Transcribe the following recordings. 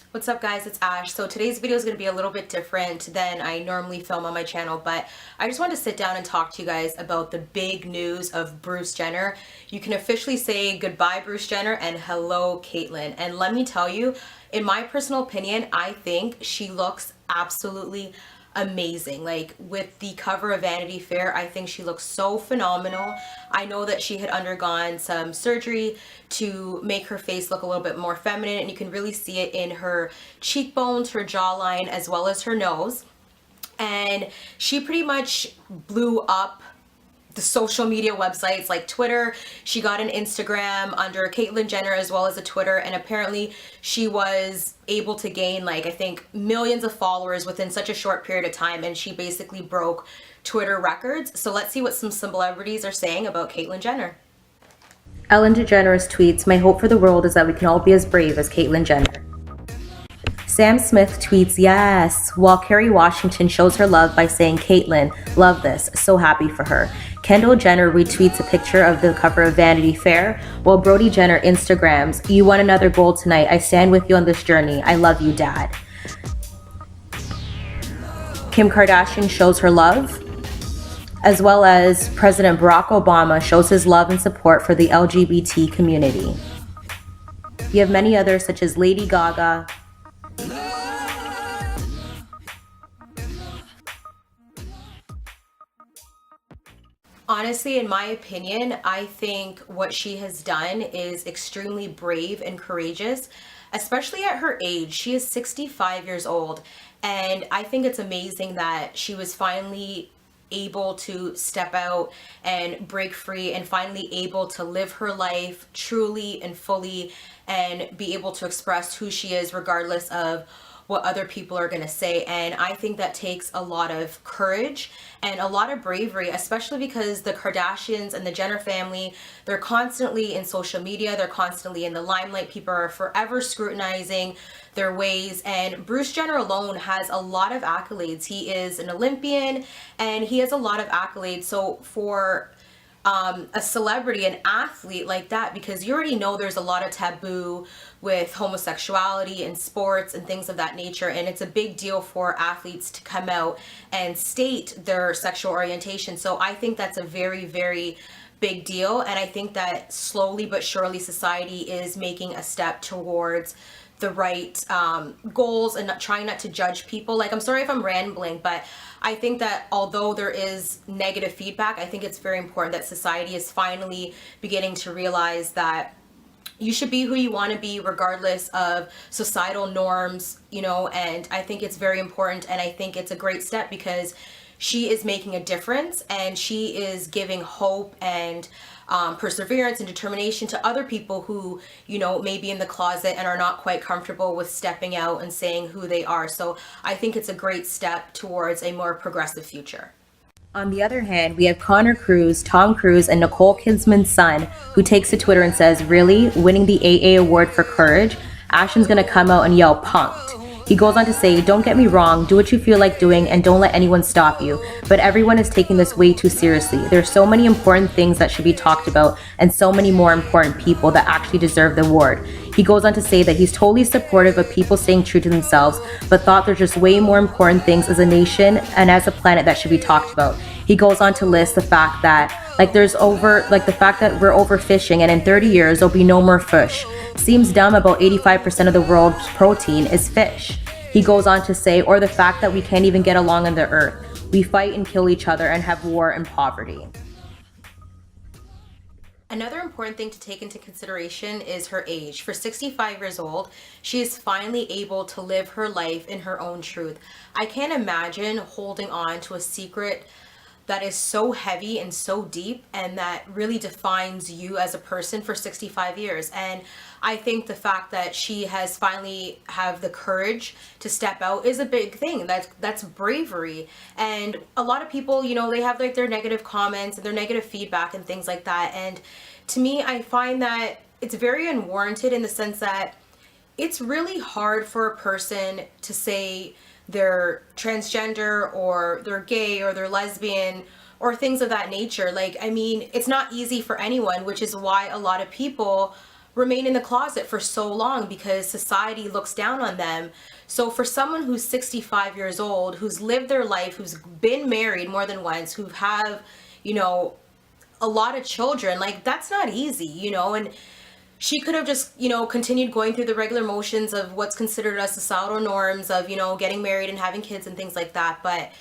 What's up guys, it's Ash. So today's video is going to be a little bit different than I normally film on my channel, but I just wanted to sit down and talk to you guys about the big news of Bruce Jenner. You can officially say goodbye Bruce Jenner and hello Caitlyn. And let me tell you, in my personal opinion, I think she looks absolutely amazing. Like with the cover of Vanity Fair, I think she looks so phenomenal. I know that she had undergone some surgery to make her face look a little bit more feminine, and you can really see it in her cheekbones, her jawline, as well as her nose. And she pretty much blew up the social media websites like Twitter. She got an Instagram under Caitlyn Jenner as well as a Twitter, and apparently she was able to gain, like, I think millions of followers within such a short period of time, and she basically broke Twitter records. So let's see what some celebrities are saying about Caitlyn Jenner. Ellen DeGeneres tweets, "My hope for the world is that we can all be as brave as Caitlyn Jenner." Sam Smith tweets, "Yes," while Kerry Washington shows her love by saying, "Caitlyn, love this, so happy for her." Kendall Jenner retweets a picture of the cover of Vanity Fair, while Brody Jenner Instagrams, "You won another gold tonight. I stand with you on this journey. I love you, Dad." Kim Kardashian shows her love, as well as President Barack Obama shows his love and support for the LGBT community. You have many others such as Lady Gaga, Honestly, in my opinion, I think what she has done is extremely brave and courageous, especially at her age. She is 65 years old, and I think it's amazing that she was finally able to step out and break free and finally able to live her life truly and fully and be able to express who she is regardless of what other people are going to say. And I think that takes a lot of courage and a lot of bravery, especially because the Kardashians and the Jenner family, they're constantly in social media, they're constantly in the limelight. People are forever scrutinizing their ways, and Bruce Jenner alone has a lot of accolades. He is an Olympian and he has a lot of accolades. So for a celebrity, an athlete like that, because you already know there's a lot of taboo with homosexuality in sports and things of that nature, and it's a big deal for athletes to come out and state their sexual orientation. So I think that's a very, very big deal, and I think that slowly but surely society is making a step towards the right goals and trying not to judge people. Like, I'm sorry if I'm rambling, but I think that although there is negative feedback, I think it's very important that society is finally beginning to realize that you should be who you want to be regardless of societal norms, and I think it's very important, and I think it's a great step because she is making a difference and she is giving hope and perseverance and determination to other people who, may be in the closet and are not quite comfortable with stepping out and saying who they are. So I think it's a great step towards a more progressive future. On the other hand, we have Connor Cruz, Tom Cruise, and Nicole Kidman's son, who takes to Twitter and says, "Really? Winning the AA award for courage? Ashton's gonna come out and yell punked." He goes on to say, "Don't get me wrong, do what you feel like doing and don't let anyone stop you. But everyone is taking this way too seriously. There's so many important things that should be talked about and so many more important people that actually deserve the award." He goes on to say that he's totally supportive of people staying true to themselves, but thought there's just way more important things as a nation and as a planet that should be talked about. He goes on to list the fact that the fact that we're overfishing and in 30 years there'll be no more fish. Seems dumb, about 85% of the world's protein is fish. He goes on to say, or the fact that we can't even get along on the earth. We fight and kill each other and have war and poverty. Another important thing to take into consideration is her age. For 65 years old, she is finally able to live her life in her own truth. I can't imagine holding on to a secret that is so heavy and so deep and that really defines you as a person for 65 years. And I think the fact that she has finally have the courage to step out is a big thing. That's bravery. And a lot of people, they have like their negative comments and their negative feedback and things like that. And to me, I find that it's very unwarranted in the sense that it's really hard for a person to say they're transgender or they're gay or they're lesbian or things of that nature. Like, I mean, it's not easy for anyone, which is why a lot of people remain in the closet for so long because society looks down on them. So for someone who's 65 years old, who's lived their life, who's been married more than once, who have, you know, a lot of children, like that's not easy, you know. And she could have just, you know, continued going through the regular motions of what's considered as societal norms of, you know, getting married and having kids and things like that. But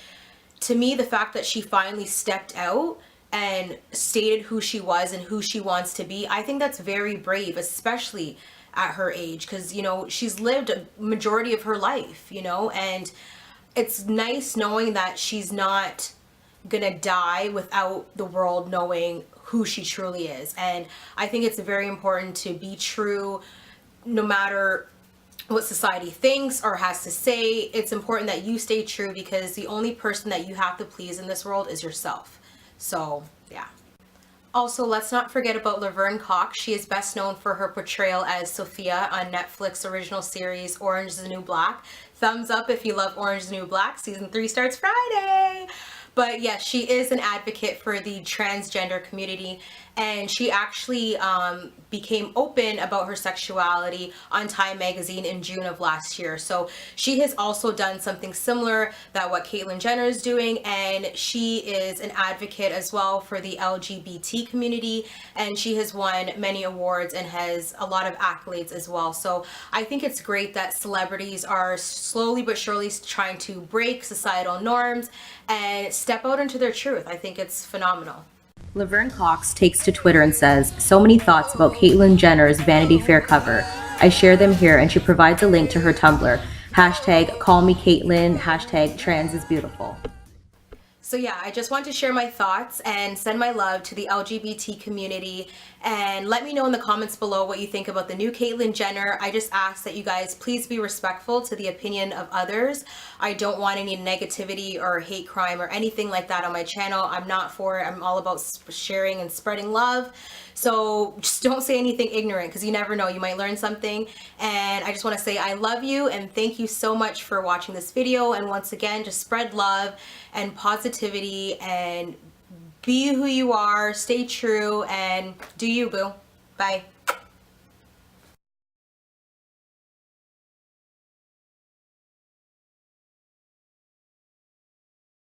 to me, the fact that she finally stepped out and stated who she was and who she wants to be, I think that's very brave, especially at her age, because, you know, she's lived a majority of her life, you know. And it's nice knowing that she's not gonna die without the world knowing who she truly is. And I think it's very important to be true no matter what society thinks or has to say. It's important that you stay true because the only person that you have to please in this world is yourself. So yeah. Also, let's not forget about Laverne Cox. She is best known for her portrayal as Sophia on Netflix original series Orange is the New Black. Thumbs up if you love Orange is the New Black. Season 3 starts Friday. But yes, she is an advocate for the transgender community, and she actually became open about her sexuality on Time magazine in June of last year. So she has also done something similar that what Caitlyn Jenner is doing, and she is an advocate as well for the LGBT community, and she has won many awards and has a lot of accolades as well. So I think it's great that celebrities are slowly but surely trying to break societal norms and step out into their truth. I think it's phenomenal. Laverne Cox takes to Twitter and says, "So many thoughts about Caitlyn Jenner's Vanity Fair cover. I share them here," and she provides a link to her Tumblr. Hashtag call me Caitlyn, hashtag trans is beautiful. So yeah, I just want to share my thoughts and send my love to the LGBT community, and let me know in the comments below what you think about the new Caitlyn Jenner. I just ask that you guys please be respectful to the opinion of others. I don't want any negativity or hate crime or anything like that on my channel. I'm not for it. I'm all about sharing and spreading love. So just don't say anything ignorant because you never know, you might learn something. And I just want to say I love you and thank you so much for watching this video. And once again, just spread love and positivity and be who you are, stay true, and do you, boo. Bye.